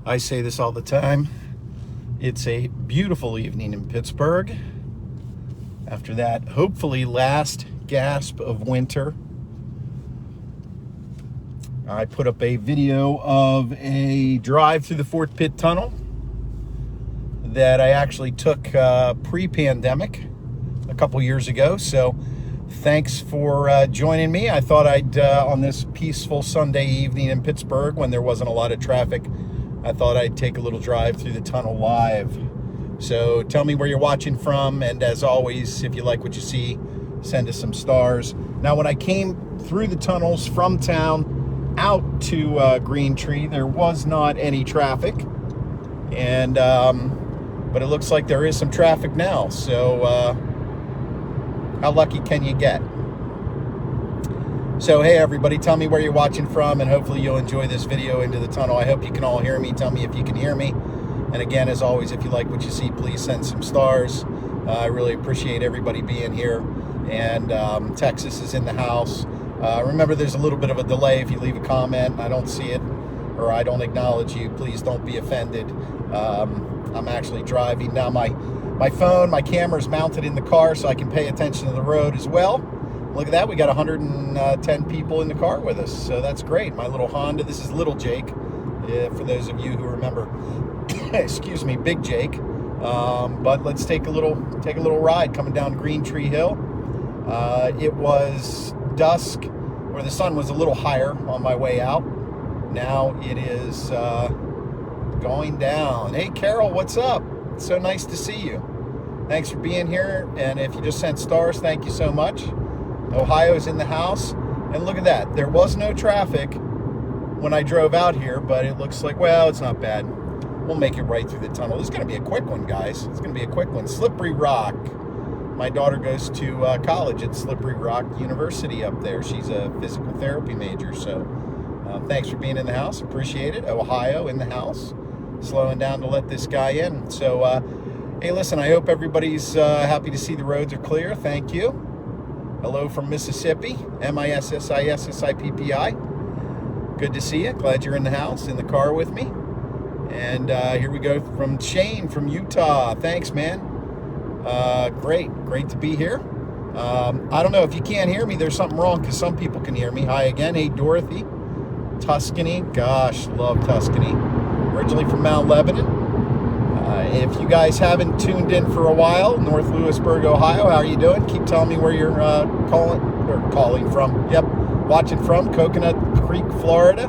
I say this all the time. It's a beautiful evening in Pittsburgh. After that, hopefully last gasp of winter, I put up a video of a drive through the Fort Pitt Tunnel that I actually took pre-pandemic a couple years ago. So thanks for joining me. I thought I'd, on this peaceful Sunday evening in Pittsburgh when there wasn't a lot of traffic, I thought I'd take a little drive through the tunnel live. So tell me where you're watching from, and as always, if you like what you see, send us some stars. Now, when I came through the tunnels from town out to Green Tree, there was not any traffic, and but it looks like there is some traffic now. So how lucky can you get? So hey everybody, tell me where you're watching from, and hopefully you'll enjoy this video into the tunnel. I hope you can all hear me. Tell me if you can hear me. And again, as always, if you like what you see, please send some stars. I really appreciate everybody being here. And Texas is in the house. Remember, there's a little bit of a delay. If you leave a comment and I don't see it or I don't acknowledge you, please don't be offended. I'm actually driving. Now my phone, my camera is mounted in the car so I can pay attention to the road as well. Look at that, we got 110 people in the car with us, so that's great. My little Honda, this is little Jake, for those of you who remember, excuse me, Big Jake. But let's take a little ride coming down Green Tree Hill. It was dusk, where the sun was a little higher on my way out. Now it is going down. Hey Carol, what's up? It's so nice to see you. Thanks for being here, and if you just sent stars, thank you so much. Ohio's in the house, and look at that. There was no traffic when I drove out here, but it looks like, well, it's not bad. We'll make it right through the tunnel. This is going to be a quick one, guys. It's going to be a quick one. Slippery Rock. My daughter goes to college at Slippery Rock University up there. She's a physical therapy major, so thanks for being in the house. Appreciate it. Ohio in the house. Slowing down to let this guy in. So, hey, listen, I hope everybody's happy to see the roads are clear. Thank you. Hello from Mississippi, Mississippi. Good to see you. Glad you're in the house, in the car with me. And here we go from Shane from Utah. Thanks, man. Great to be here. I don't know if you can't hear me. There's something wrong because some people can hear me. Hi again. Hey, Dorothy. Tuscany. Gosh, love Tuscany. Originally from Mount Lebanon. If you guys haven't tuned in for a while, North Lewisburg, Ohio, how are you doing? Keep telling me where you're calling from. Yep, watching from Coconut Creek, Florida.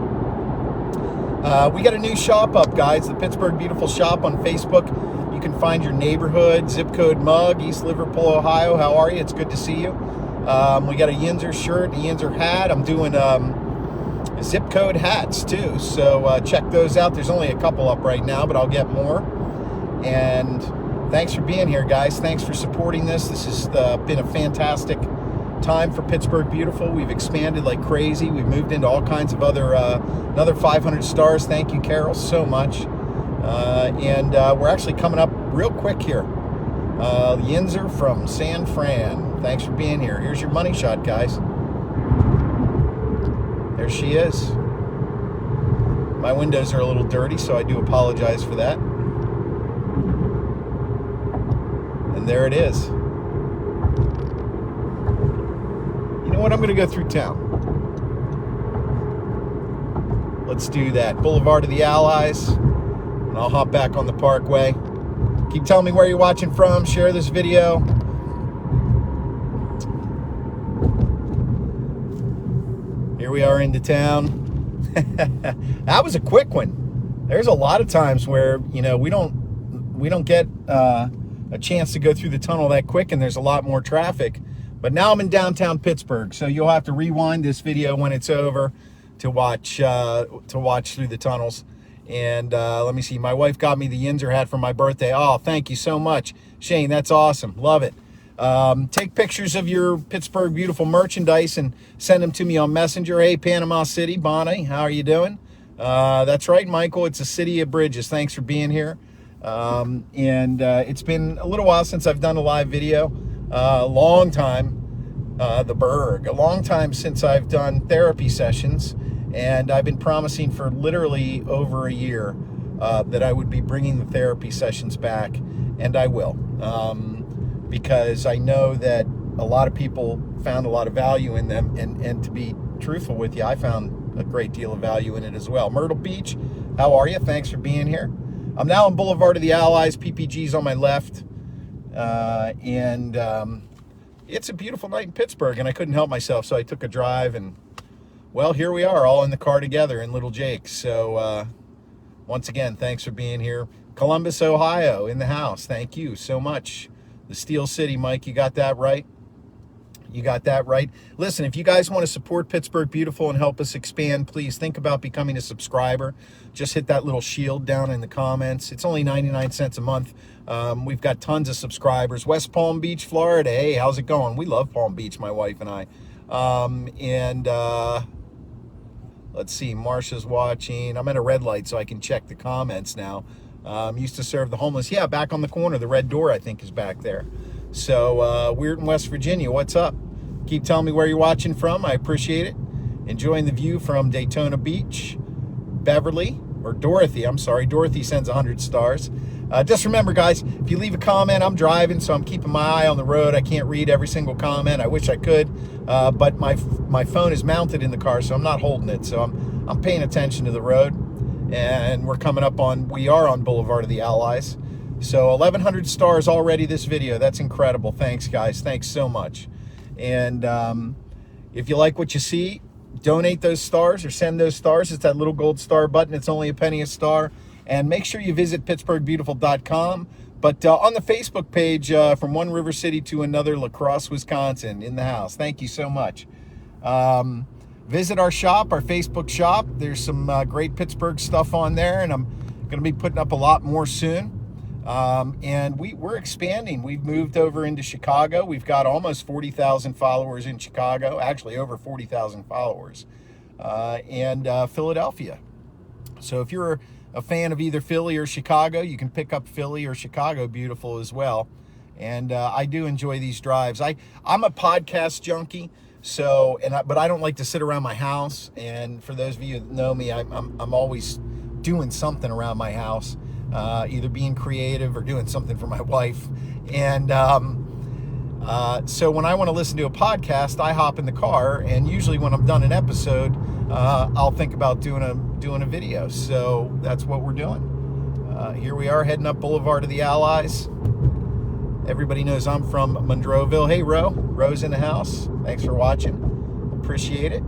We got a new shop up, guys, the Pittsburgh Beautiful shop on Facebook. You can find your neighborhood, zip code mug, East Liverpool, Ohio. How are you? It's good to see you. We got a Yinzer shirt, a Yinzer hat. I'm doing zip code hats too, so check those out. There's only a couple up right now, but I'll get more. And thanks for being here, guys. Thanks for supporting this. This has been a fantastic time for Pittsburgh Beautiful. We've expanded like crazy. We've moved into all kinds of other, another 500 stars. Thank you, Carol, so much. And we're actually coming up real quick here. Yinzer from San Fran. Thanks for being here. Here's your money shot, guys. There she is. My windows are a little dirty, so I do apologize for that. And there it is. You know what? I'm going to go through town. Let's do that. Boulevard of the Allies. And I'll hop back on the Parkway. Keep telling me where you're watching from. Share this video. Here we are into town. That was a quick one. There's a lot of times where, you know, we don't get a chance to go through the tunnel that quick, and there's a lot more traffic. But now I'm in downtown Pittsburgh, so you'll have to rewind this video when it's over to watch through the tunnels. And let me see, my wife got me the Yinzer hat for my birthday. Oh, thank you so much, Shane. That's awesome. Love it. Take pictures of your Pittsburgh Beautiful merchandise and send them to me on Messenger. Hey, Panama City, Bonnie, how are you doing? That's right, Michael. It's a city of bridges. Thanks for being here. It's been a little while since I've done a live video. A long time, the Berg. A long time since I've done therapy sessions, and I've been promising for literally over a year that I would be bringing the therapy sessions back, and I will, because I know that a lot of people found a lot of value in them, and to be truthful with you, I found a great deal of value in it as well. Myrtle Beach, how are you? Thanks for being here. I'm now on Boulevard of the Allies. PPG's on my left, and it's a beautiful night in Pittsburgh, and I couldn't help myself, so I took a drive, and well, here we are, all in the car together in Little Jake's. So once again, thanks for being here. Columbus, Ohio, in the house. Thank you so much. The Steel City, Mike, you got that right. You got that right. Listen, if you guys want to support Pittsburgh Beautiful and help us expand, please think about becoming a subscriber. Just hit that little shield down in the comments. It's only 99 cents a month. We've got tons of subscribers. West Palm Beach, Florida. Hey, how's it going? We love Palm Beach, my wife and I. Let's see, Marsha's watching. I'm at a red light, so I can check the comments now. Used to serve the homeless. Yeah, back on the corner. The red door, I think, is back there. So, Weirton, West Virginia, what's up? Keep telling me where you're watching from. I appreciate it. Enjoying the view from Daytona Beach. Beverly, or Dorothy, I'm sorry. Dorothy sends 100 stars. Just remember, guys, if you leave a comment, I'm driving, so I'm keeping my eye on the road. I can't read every single comment. I wish I could, but my phone is mounted in the car, so I'm not holding it. So I'm paying attention to the road, and we are on Boulevard of the Allies. So 1,100 stars already this video. That's incredible. Thanks, guys. Thanks so much. And if you like what you see, donate those stars or send those stars. It's that little gold star button. It's only a penny a star. And make sure you visit PittsburghBeautiful.com. But on the Facebook page, from one river city to another, La Crosse, Wisconsin, in the house. Thank you so much. Visit our shop, our Facebook shop. There's some great Pittsburgh stuff on there, and I'm going to be putting up a lot more soon. And we're expanding. We've moved over into Chicago. We've got almost 40,000 followers in Chicago, actually over 40,000 followers, and Philadelphia. So if you're a fan of either Philly or Chicago, you can pick up Philly or Chicago Beautiful as well. And I do enjoy these drives. I'm a podcast junkie, but I don't like to sit around my house. And for those of you that know me, I'm always doing something around my house. Either being creative or doing something for my wife. And so when I want to listen to a podcast, I hop in the car, and usually when I'm done an episode, I'll think about doing a video. So that's what we're doing. Here we are heading up Boulevard of the Allies. Everybody knows I'm from Monroeville. Hey, Ro's in the house. Thanks for watching. Appreciate it.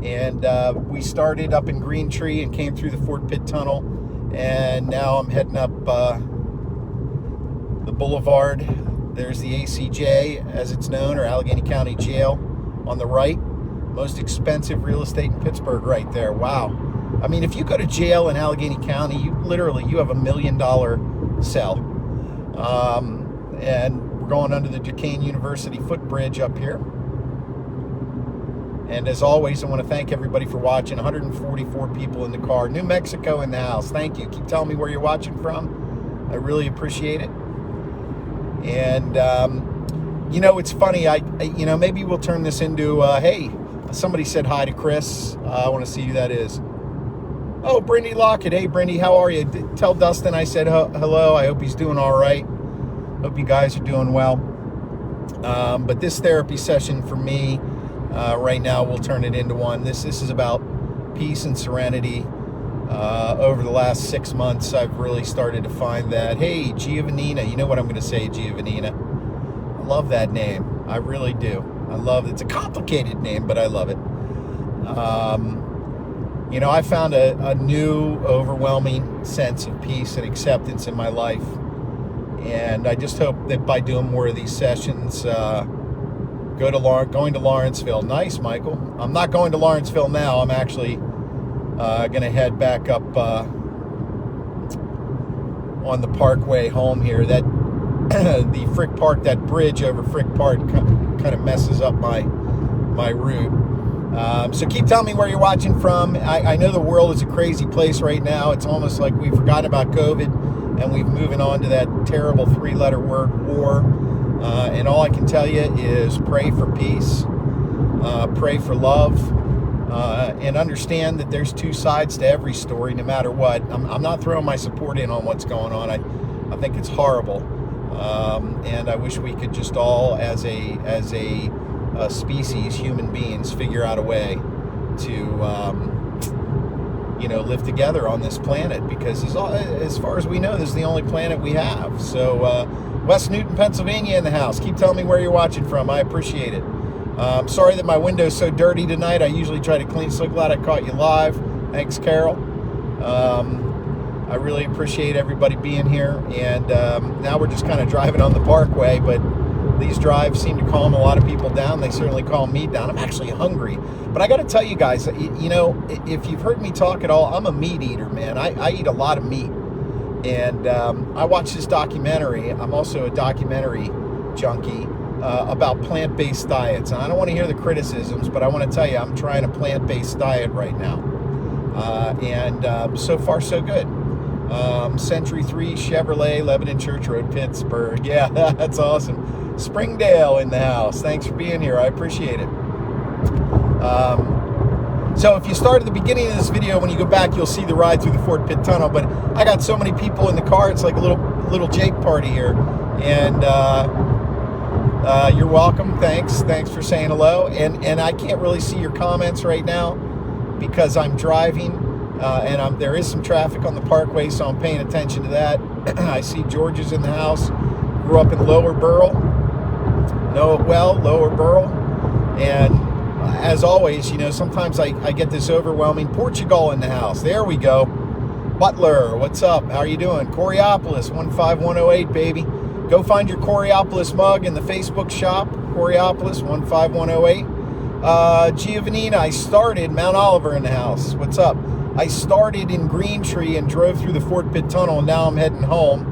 And we started up in Green Tree and came through the Fort Pitt Tunnel. And now I'm heading up the boulevard. There's the ACJ, as it's known, or Allegheny County Jail on the right. Most expensive real estate in Pittsburgh right there. Wow. I mean, if you go to jail in Allegheny County, you have $1 million cell. And we're going under the Duquesne University footbridge up here. And as always, I want to thank everybody for watching. 144 people in the car. New Mexico in the house. Thank you. Keep telling me where you're watching from. I really appreciate it. And, it's funny. Maybe we'll turn this into, hey, somebody said hi to Chris. I want to see who that is. Oh, Brindy Lockett. Hey, Brindy, how are you? Tell Dustin I said hello. I hope he's doing all right. Hope you guys are doing well. But this therapy session for me, right now, we'll turn it into one. This is about peace and serenity. Over the last 6 months, I've really started to find that. Hey, Giovannina, you know what I'm going to say, Giovannina. I love that name. I really do. I love it. It's a complicated name, but I love it. I found a new, overwhelming sense of peace and acceptance in my life. And I just hope that by doing more of these sessions, going to Lawrenceville. Nice, Michael. I'm not going to Lawrenceville now. I'm actually going to head back up on the Parkway home here. That the Frick Park, that bridge over Frick Park, kind of messes up my route. So keep telling me where you're watching from. I know the world is a crazy place right now. It's almost like we forgot about COVID, and we're moving on to that terrible 3-letter word, war. And all I can tell you is pray for peace, pray for love, and understand that there's two sides to every story, no matter what. I'm not throwing my support in on what's going on. I think it's horrible, and I wish we could just all, as a species, human beings, figure out a way to live together on this planet, because as far as we know, this is the only planet we have. So West Newton, Pennsylvania in the house. Keep telling me where you're watching from. I appreciate it. Sorry that my window's so dirty tonight. I usually try to clean. So glad I caught you live. Thanks, Carol. I really appreciate everybody being here. And now we're just kind of driving on the parkway, but these drives seem to calm a lot of people down. They certainly calm me down. I'm actually hungry. But I got to tell you guys, if you've heard me talk at all, I'm a meat eater, man. I eat a lot of meat. And I watched this documentary. I'm also a documentary junkie about plant-based diets. And I don't want to hear the criticisms, but I want to tell you, I'm trying a plant-based diet right now. And so far, so good. Century 3 Chevrolet, Lebanon Church Road, Pittsburgh. Yeah, that's awesome. Springdale in the house. Thanks for being here. I appreciate it. So if you start at the beginning of this video, when you go back, you'll see the ride through the Fort Pitt Tunnel. But I got so many people in the car, it's like a little Jake party here. And you're welcome. Thanks for saying hello. And I can't really see your comments right now because I'm driving, and there is some traffic on the parkway, so I'm paying attention to that. I see George is in the house. Grew up in Lower Burrell. Know it well, Lower Burrell. And as always, sometimes I get this overwhelming. Portugal in the house. There we go. Butler, what's up? How are you doing? Coriopolis, 15108, baby. Go find your Coriopolis mug in the Facebook shop. Coriopolis, 15108. Giovannina, I started Mount Oliver in the house. What's up? I started in Green Tree and drove through the Fort Pitt Tunnel, and now I'm heading home.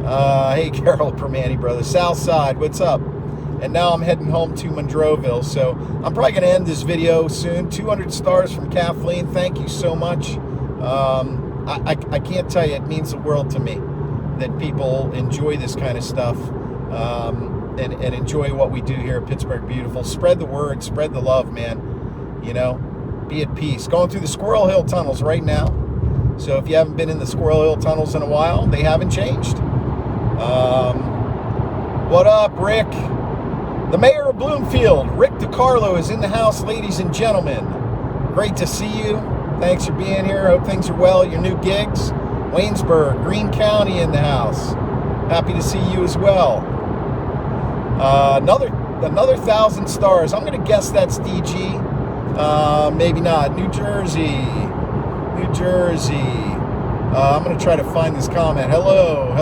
Hey, Carol Permani, brother. South Side, what's up? And now I'm heading home to Monroeville. So I'm probably going to end this video soon. 200 stars from Kathleen. Thank you so much. I can't tell you, it means the world to me that people enjoy this kind of stuff, and enjoy what we do here at Pittsburgh Beautiful. Spread the word, spread the love, man. Be at peace. Going through the Squirrel Hill tunnels right now. So if you haven't been in the Squirrel Hill tunnels in a while, they haven't changed. What up, Rick? The mayor of Bloomfield, Rick DiCarlo, is in the house, ladies and gentlemen. Great to see you. Thanks for being here. Hope things are well at your new gigs. Waynesburg, Greene County in the house. Happy to see you as well. Another 1,000 stars. I'm going to guess that's DG. Maybe not. New Jersey. I'm going to try to find this comment. Hello.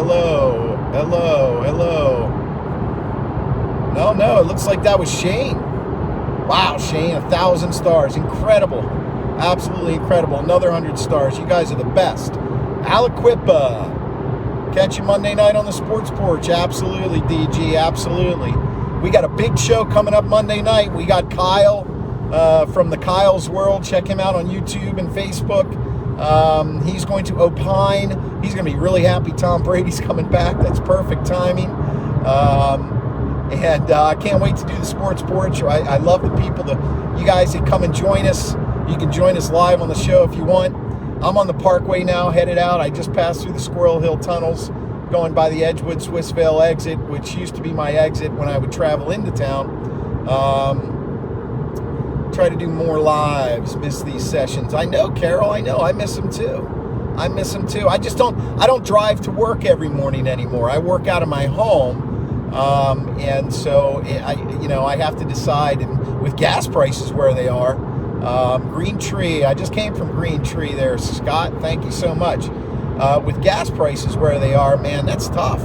No, it looks like that was Shane. Wow, Shane, 1,000 stars. Incredible. Absolutely incredible. Another 100 stars. You guys are the best. Aliquippa. Catch you Monday night on the Sports Porch. Absolutely, DG. Absolutely. We got a big show coming up Monday night. We got Kyle from the Kyle's World. Check him out on YouTube and Facebook. He's going to opine. He's going to be really happy Tom Brady's coming back. That's perfect timing. And I can't wait to do the Sports Porch. I love the people, you guys that come and join us. You can join us live on the show if you want. I'm on the parkway now, headed out. I just passed through the Squirrel Hill tunnels, going by the Edgewood Swissvale exit, which used to be my exit when I would travel into town. Try to do more lives, miss these sessions. I know, Carol, I know. I miss them too. I don't drive to work every morning anymore. I work out of my home. And so I have to decide, and with gas prices where they are, Green Tree, I just came from Green Tree there, Scott, thank you so much. With gas prices where they are, man, that's tough.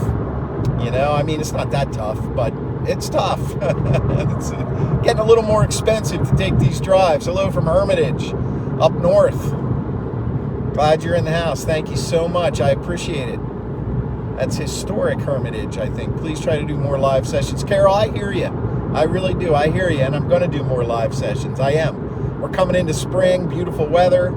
It's not that tough, but it's tough. It's getting a little more expensive to take these drives. Hello from Hermitage, up north. Glad you're in the house. Thank you so much. I appreciate it. That's historic Hermitage, I think. Please try to do more live sessions. Carol, I hear you. I really do. I hear you, and I'm going to do more live sessions. I am. We're coming into spring, beautiful weather.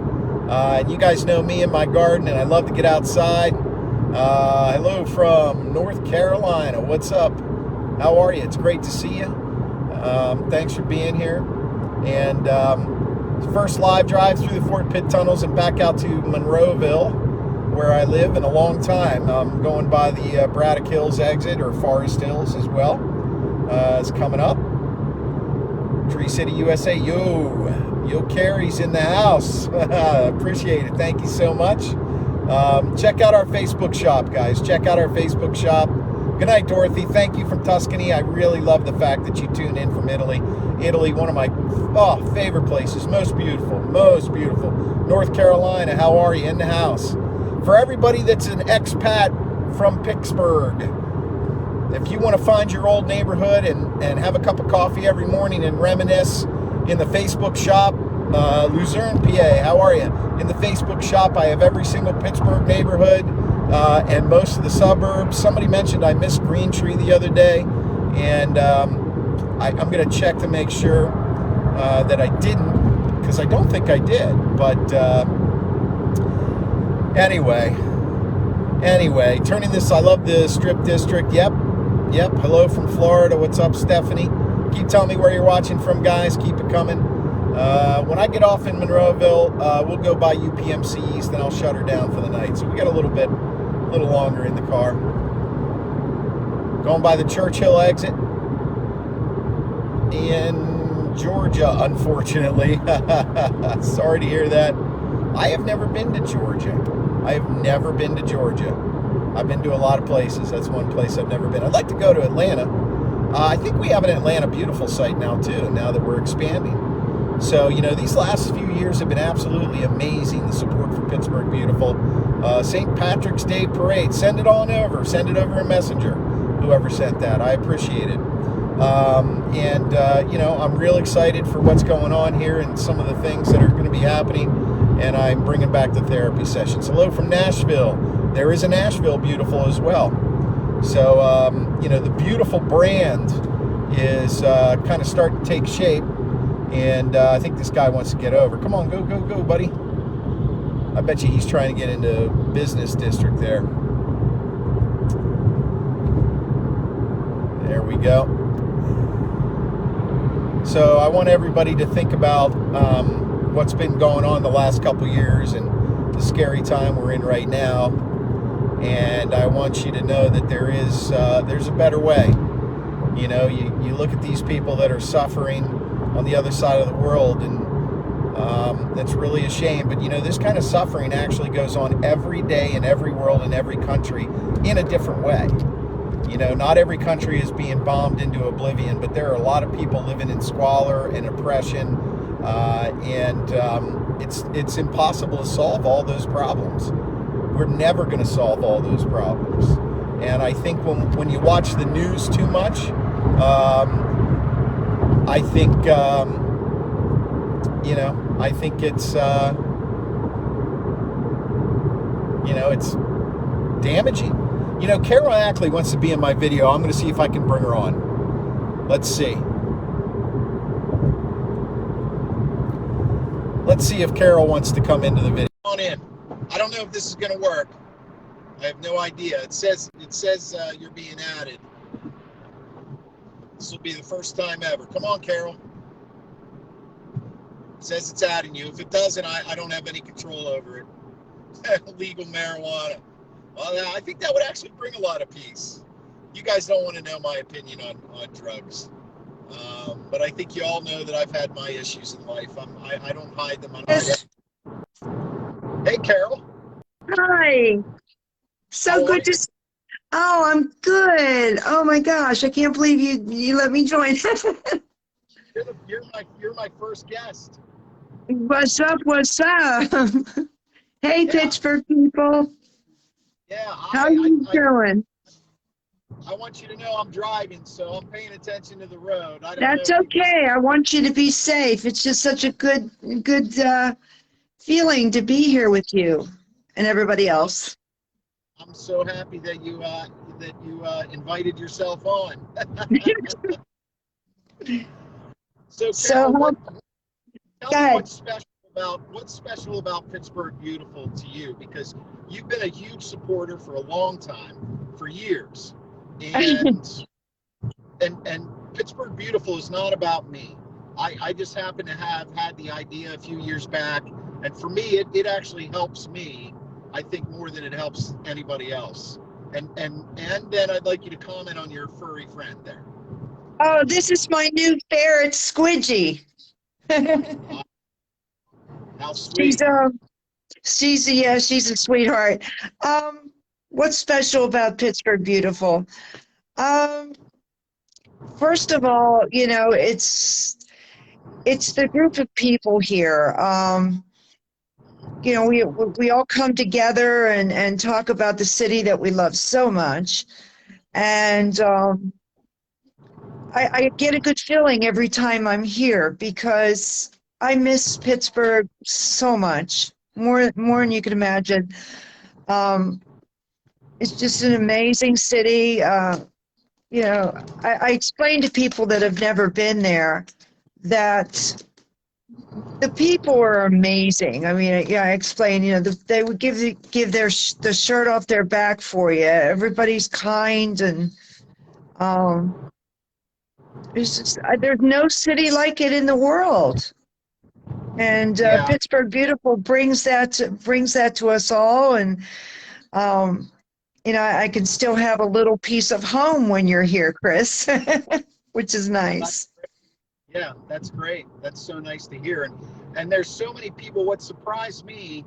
And you guys know me and my garden, and I love to get outside. Hello from North Carolina. What's up? How are you? It's great to see you. Thanks for being here. And First live drive through the Fort Pitt tunnels and back out to Monroeville, where I live, in a long time. I'm going by the Braddock Hills exit, or Forest Hills as well. It's coming up. Tree City, USA. Yo, Carrie's in the house. Appreciate it. Thank you so much. Check out our Facebook shop, guys. Check out our Facebook shop. Good night, Dorothy. Thank you from Tuscany. I really love the fact that you tune in from Italy. Italy, one of my favorite places. Most beautiful. Most beautiful. North Carolina, how are you? In the house. For everybody that's an expat from Pittsburgh, if you want to find your old neighborhood and have a cup of coffee every morning and reminisce in the Facebook shop, Luzerne, PA, how are you? In the Facebook shop, I have every single Pittsburgh neighborhood and most of the suburbs. Somebody mentioned I missed Green Tree the other day, and I'm going to check to make sure that I didn't, because I don't think I did. But anyway, turning this, I love the Strip District. Yep. Hello from Florida. What's up, Stephanie? Keep telling me where you're watching from, guys. Keep it coming. When I get off in Monroeville, we'll go by UPMC East, and I'll shut her down for the night. So we got a little longer in the car. Going by the Churchill exit in Georgia, unfortunately. Sorry to hear that. I have never been to Georgia. I've been to a lot of places. That's one place I've never been. I'd like to go to Atlanta. I think we have an Atlanta Beautiful site now, too, now that we're expanding. So, these last few years have been absolutely amazing, the support for Pittsburgh Beautiful. St. Patrick's Day Parade, send it on over. Send it over in Messenger, whoever sent that. I appreciate it. I'm real excited for what's going on here and some of the things that are going to be happening, and I'm bringing back the therapy sessions. Hello from Nashville. There is a Nashville Beautiful as well. So, the Beautiful brand is kind of starting to take shape. And I think this guy wants to get over. Come on, go, buddy. I bet you he's trying to get into business district there. There we go. So I want everybody to think about what's been going on the last couple years and the scary time we're in right now. And I want you to know that there's a better way. You look at these people that are suffering on the other side of the world, and that's really a shame. But this kind of suffering actually goes on every day in every world, in every country, in a different way. Not every country is being bombed into oblivion, but there are a lot of people living in squalor and oppression, and it's impossible to solve all those problems. We're never going to solve all those problems. And I think when you watch the news too much, I think it's it's damaging. Carol Ackley wants to be in my video. I'm going to see if I can bring her on. Let's see. Let's see if Carol wants to come into the video. Come on in. I don't know if this is going to work. I have no idea. It says you're being added. This will be the first time ever. Come on, Carol. It says it's adding you. If it doesn't, I don't have any control over it. Legal marijuana. Well, I think that would actually bring a lot of peace. You guys don't want to know my opinion on drugs. But I think you all know that I've had my issues in life. I don't hide them. Hey, Carol. Hi. So good to see. Oh, I'm good. Oh my gosh, I can't believe you let me join. You're my first guest. What's up? Hey, yeah. Pittsburgh people. Yeah. How are you doing? I want you to know I'm driving, so I'm paying attention to the road. That's okay. I want you to be safe. It's just such a good feeling to be here with you and everybody else. I'm so happy that you invited yourself on. So Carol, tell me what's special about Pittsburgh Beautiful to you, because you've been a huge supporter for a long time, for years, and Pittsburgh Beautiful is not about me. I just happen to have had the idea a few years back, and for me, it actually helps me, I think, more than it helps anybody else. And then I'd like you to comment on your furry friend there. Oh, this is my new ferret, Squidgy. How She's sweet. she's a sweetheart. Um, what's special about Pittsburgh Beautiful? Um, First of all, it's the group of people here. We all come together and talk about the city that we love so much. And I get a good feeling every time I'm here because I miss Pittsburgh so much, more than you can imagine. Um, it's just an amazing city. I explain to people that have never been there that the people are amazing. I mean, yeah, I explain, they would give the shirt off their back for you. Everybody's kind and there's no city like it in the world. And Yeah, Pittsburgh Beautiful brings that to us all. And I can still have a little piece of home when you're here, Chris, which is nice. yeah, that's great. That's so nice to hear. And there's so many people. What surprised me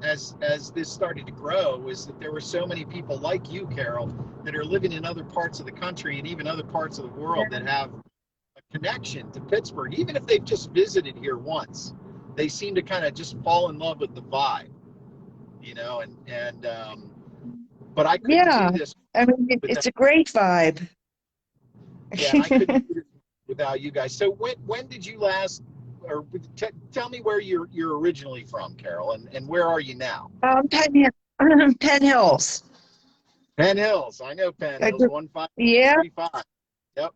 as this started to grow is that there were so many people like you, Carol, that are living in other parts of the country and even other parts of the world that have a connection to Pittsburgh, even if they've just visited here once. They seem to kind of just fall in love with the vibe, but I couldn't Yeah, do this I mean, without, it's a great vibe. yeah, and I couldn't do this without you guys. So when did you last, or tell me where you're originally from, Carol, and where are you now? Penn Hills. Penn Hills. I know Penn I Hills, grew- Yeah, 15335. Yep.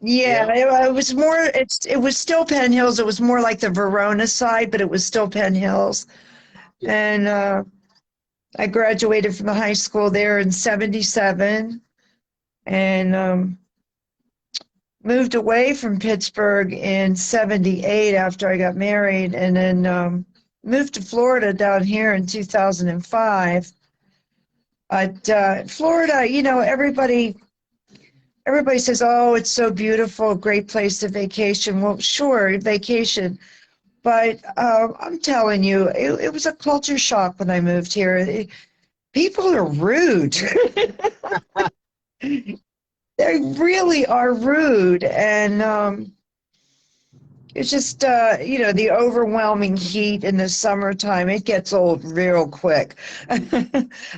yeah. Yeah. It was more. It was still Penn Hills. It was more like the Verona side, but it was still Penn Hills. Yeah. And I graduated from the high school there in '77, and moved away from Pittsburgh in '78 after I got married, and then moved to Florida down here in 2005. But Florida, everybody says, "Oh, it's so beautiful, great place to vacation." Well, sure, vacation, but I'm telling you, it was a culture shock when I moved here. People are rude. They really are rude, and it's just the overwhelming heat in the summertime. It gets old real quick.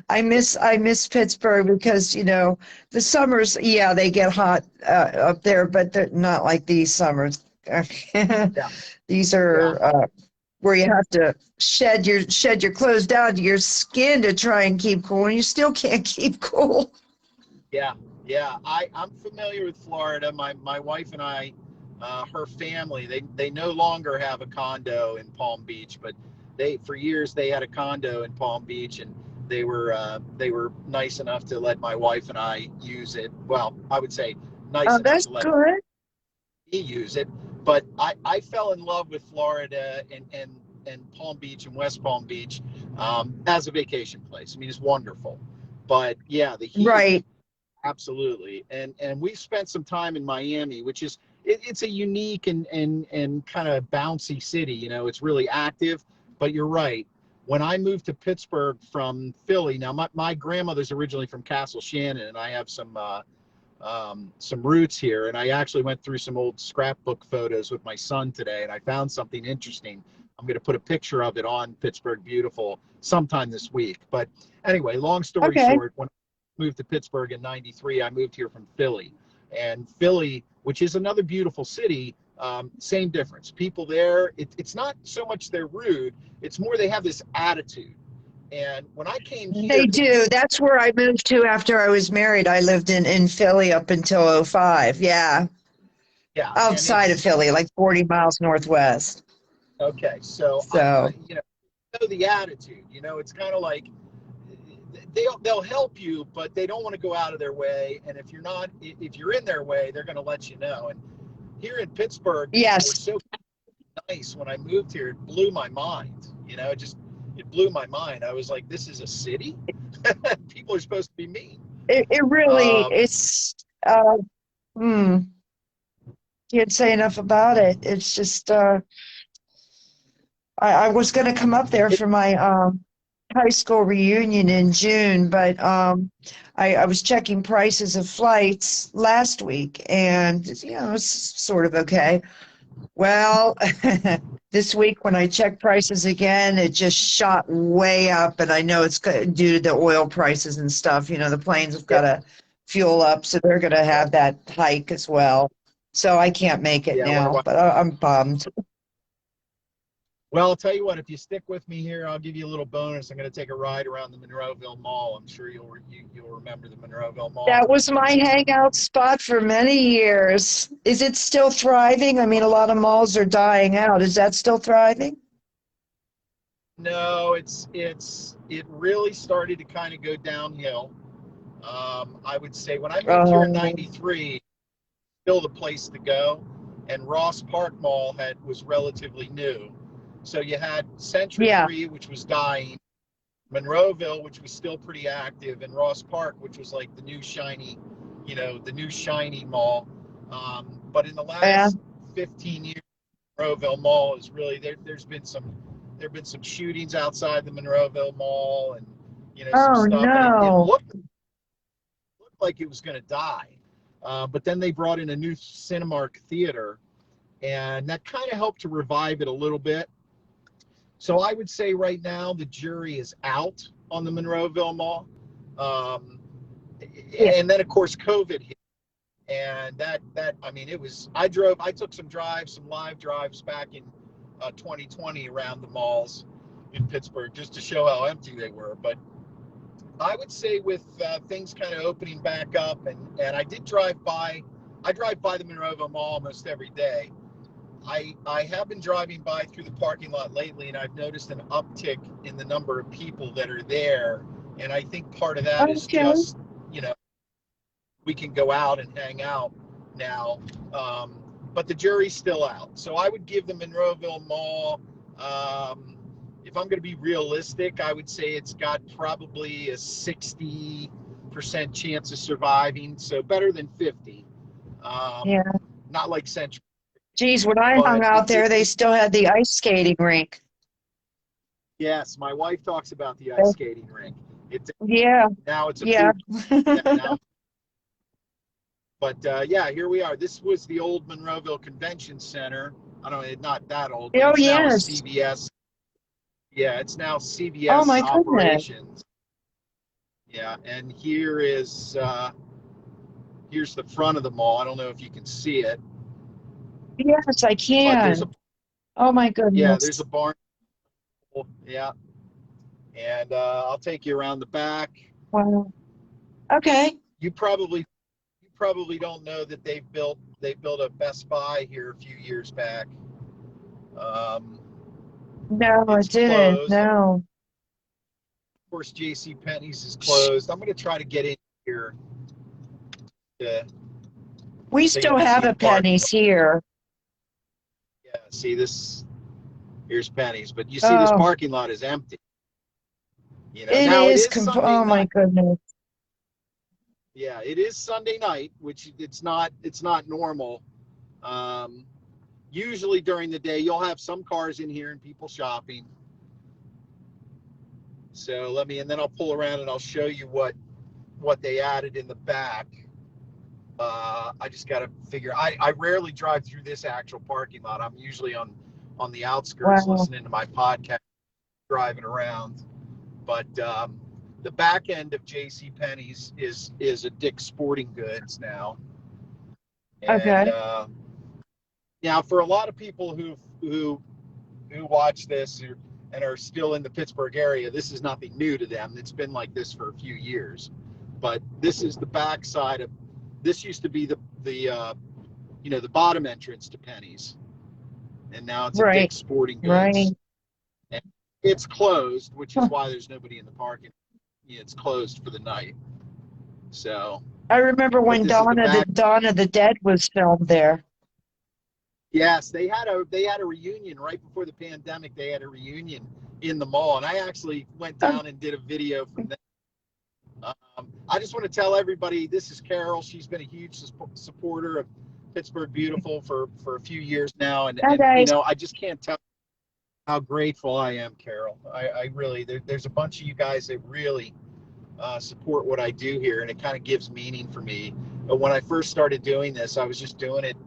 I miss Pittsburgh because the summers, yeah, they get hot up there, but they're not like these summers. Yeah. These Yeah. are where you have to shed your clothes down to your skin to try and keep cool, and you still can't keep cool. Yeah. Yeah. I'm familiar with Florida. My wife and I, her family, they no longer have a condo in Palm Beach, but for years they had a condo in Palm Beach, and they were nice enough to let my wife and I use it. Well, I would say nice Oh, enough that's to let good. me use it. But I fell in love with Florida and Palm Beach and West Palm Beach as a vacation place. I mean, it's wonderful. But yeah, the heat, Right. absolutely. And we've spent some time in Miami, which is it's a unique and kind of bouncy city. It's really active. But you're right. When I moved to Pittsburgh from Philly, now my grandmother's originally from Castle Shannon, and I have some roots here. And I actually went through some old scrapbook photos with my son today, and I found something interesting. I'm going to put a picture of it on Pittsburgh Beautiful sometime this week. But anyway, long story Okay. short, when I moved to Pittsburgh in '93, I moved here from Philly. And Philly, which is another beautiful city, same difference. People there, it's not so much they're rude, it's more they have this attitude. And when I came here They to, do. That's where I moved to after I was married. I lived in Philly up until '05. Yeah. yeah, and Outside of it's Philly, like 40 miles northwest. okay. So So, know the attitude. It's kind of like they'll help you, but they don't want to go out of their way. And if you're in their way, they're going to let you know. And here in Pittsburgh, people were Yes. so nice when I moved here. It blew my mind. It blew my mind. I was like, this is a city? People are supposed to be mean. It really, Um, it's, hmm, can't say enough about it. It's just, I was going to come up there it, for my high school reunion in June, but I was checking prices of flights last week, and it's sort of okay. Well, this week when I checked prices again, it just shot way up, and I know it's due to the oil prices and stuff. The planes have got yeah, to fuel up, so they're going to have that hike as well. So I can't make it yeah. now, but I'm bummed. Well, I'll tell you what. If you stick with me here, I'll give you a little bonus. I'm going to take a ride around the Monroeville Mall. I'm sure you'll remember the Monroeville Mall. That was my hangout spot for many years. Is it still thriving? I mean, a lot of malls are dying out. Is that still thriving? No, it really started to kind of go downhill. I would say when I moved here in Oh, '93, still the place to go, and Ross Park Mall was relatively new. So you had Century yeah. 3, which was dying, Monroeville, which was still pretty active, and Ross Park, which was like the new shiny mall. But in the Yeah. last 15 years, Monroeville Mall is really there. There've been some shootings outside the Monroeville Mall, and some Oh, stuff, and it no. looked like it was going to die. But then they brought in a new Cinemark theater, and that kind of helped to revive it a little bit. So I would say right now the jury is out on the Monroeville Mall. Um, Yeah. and then of course COVID hit, and that I mean I took some live drives back in 2020 around the malls in Pittsburgh just to show how empty they were. But I would say with things kind of opening back up, and I drive by the Monroeville Mall almost every day. I have been driving by through the parking lot lately, and I've noticed an uptick in the number of people that are there. And I think part of that is Okay. just, you know, we can go out and hang out now. But the jury's still out. So I would give the Monroeville Mall, if I'm going to be realistic, I would say it's got probably a 60% chance of surviving. So better than 50. Yeah. Not like Century, Geez, when I hung but out there, they still had the ice skating rink. yes, my wife talks about the ice skating rink. It's Yeah. now it's a Yeah. food. Yeah, now, but yeah, here we are. This was the old Monroeville Convention Center. I don't know, not that old, but Oh, it's now a yes. CVS. Yeah, it's now Oh, CVS my goodness. operations. Yeah, and here's the front of the mall. I don't know if you can see it, Yes, I but can. Oh, my there's goodness. a barn. Yeah, and I'll take you around the back. Wow. Okay. You probably don't know that they built a Best Buy here a few years back. Um, No, I it's didn't. closed. Of No. course, J.C. Penney's is closed. I'm going to try to get in here to, We so you still can have see a the parking Penny's lot. here. Yeah, see this. Here's Penney's, but you see this Oh, parking lot is empty. it Now it is. is Sunday Oh, my night. goodness. Yeah, it is Sunday night, which it's not normal. Um, Usually during the day, you'll have some cars in here and people shopping. So and then I'll pull around and I'll show you what they added in the back. I just got to figure. I rarely drive through this actual parking lot. I'm usually on the outskirts Wow. listening to my podcast, driving around. But the back end of J.C. Penney's is a Dick's Sporting Goods now, and Okay. now for a lot of people who watch this and are still in the Pittsburgh area, this is nothing new to them. It's been like this for a few years. But this is the backside of. This used to be the bottom entrance to Penny's, and now it's a Right. Dick's Sporting Right. Goods. And it's closed, which is why there's nobody in the parking. It's closed for the night. So, I remember but when this is the Dawn of back. the Dead was filmed there. Yes, they had a reunion right before the pandemic. They had a reunion in the mall, and I actually went Oh, down and did a video from them. I just want to tell everybody this is Carol. She's been a huge supporter of Pittsburgh Beautiful for a few years now, hi and guys. I just can't tell how grateful I am, Carol. I really there's a bunch of you guys that really support what I do here, and it kind of gives meaning for me. But when I first started doing this, I was just doing it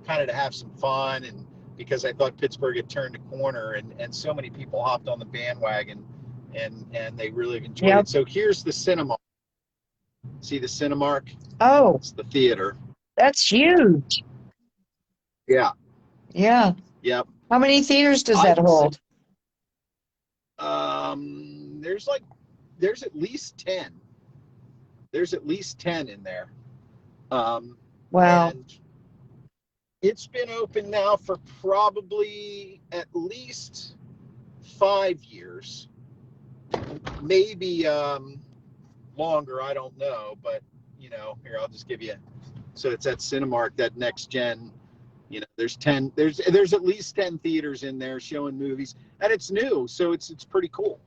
kind of to have some fun, and because I thought Pittsburgh had turned a corner, and so many people hopped on the bandwagon, and they really enjoyed Yep. it. So here's the cinema. See the Cinemark? Oh, It's the theater. that's huge. Yeah. Yeah. Yep. How many theaters does I that would say hold? there's like there's at least 10. There's at least 10 in there. Um, Wow. and it's been open now for probably at least 5 years, maybe longer. I don't know, but here I'll just give you. So it's at Cinemark, that next gen. There's 10. There's at least 10 theaters in there showing movies, and it's new, so it's pretty cool.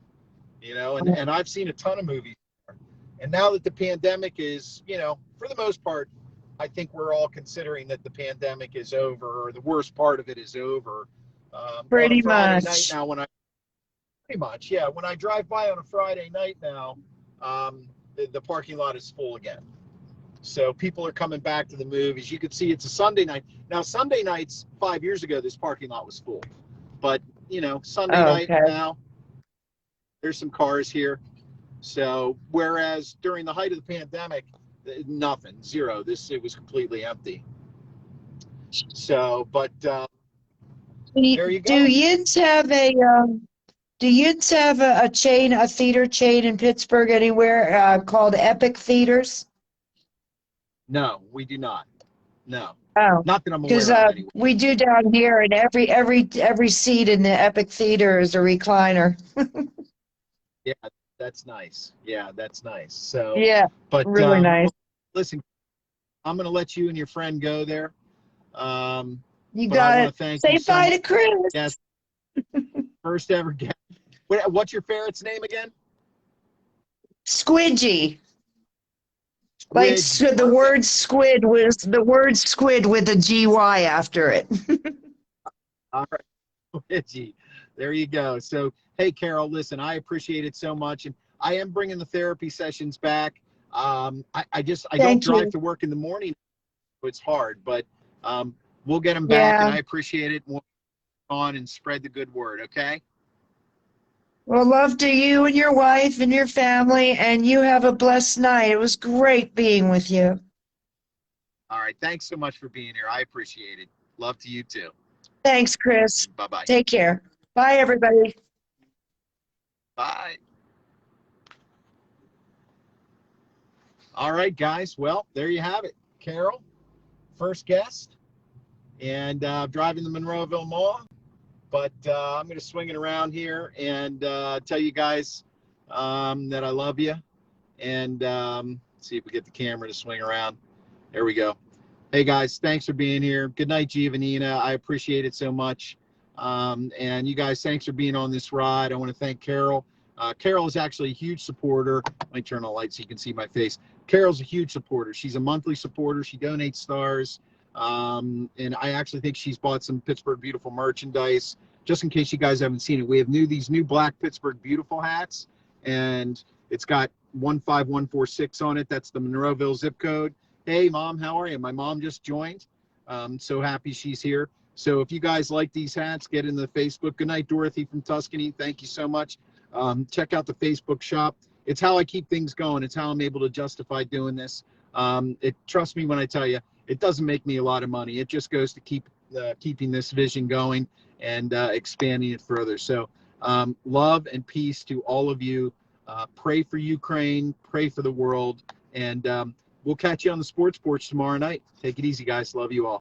And I've seen a ton of movies. And now that the pandemic is, for the most part, I think we're all considering that the pandemic is over, or the worst part of it is over. On a Pretty Friday night much. now, pretty much, yeah, when I drive by on a Friday night now, the parking lot is full again. So people are coming back to the movies. You could see it's a Sunday night. Now, Sunday nights, 5 years ago, this parking lot was full. But, Sunday night Okay. now, there's some cars here. So whereas during the height of the pandemic, nothing, zero. It was completely empty. So, but there you Do go. Yins have a chain, a theater chain in Pittsburgh anywhere called Epic Theaters? No, we do not. No, Oh, not that I'm because aware of anyway. we do down here, and every seat in the Epic Theater is a recliner. Yeah, that's nice. Yeah, that's nice. So, Yeah, but really nice. listen, I'm going to let you and your friend go there. You But I got want it. to thank you Say so bye much. to Chris. Yes, first ever guest. What's your ferret's name again? Squidgy. Like Squidgy. the Perfect. word squid was the word squid with a GY after it. All right. Squidgy. There you go. So, hey, Carol, listen, I appreciate it so much. And I am bringing the therapy sessions back. I don't Thank drive you. to work in the morning. So it's hard, but we'll get them back, and Yeah. I appreciate it. We'll go on and spread the good word, okay? Well, love to you and your wife and your family, and you have a blessed night. It was great being with you. All right. Thanks so much for being here. I appreciate it. Love to you too. Thanks, Chris. Bye-bye. Take care. Bye, everybody. Bye. All right, guys. Well, there you have it. Carol, first guest, and driving the Monroeville Mall. But I'm going to swing it around here and tell you guys that I love you. And see if we get the camera to swing around. There we go. Hey, guys, thanks for being here. Good night, Giovanina. I appreciate it so much. And you guys, thanks for being on this ride. I want to thank Carol. Carol is actually a huge supporter. Let me turn on the light so you can see my face. Carol's a huge supporter. She's a monthly supporter. She donates stars. And I actually think she's bought some Pittsburgh Beautiful merchandise. Just in case you guys haven't seen it, we have these new black Pittsburgh Beautiful hats, and it's got 15146 on it. That's the Monroeville zip code. Hey, Mom, how are you? My mom just joined. So happy she's here. So if you guys like these hats, get in the Facebook. Good night, Dorothy from Tuscany. Thank you so much. Check out the Facebook shop. It's how I keep things going. It's how I'm able to justify doing this. Trust me when I tell you, it doesn't make me a lot of money. It just goes to keeping this vision going and expanding it further. So love and peace to all of you. Pray for Ukraine, pray for the world, and we'll catch you on the sports porch tomorrow night. Take it easy, guys. Love you all.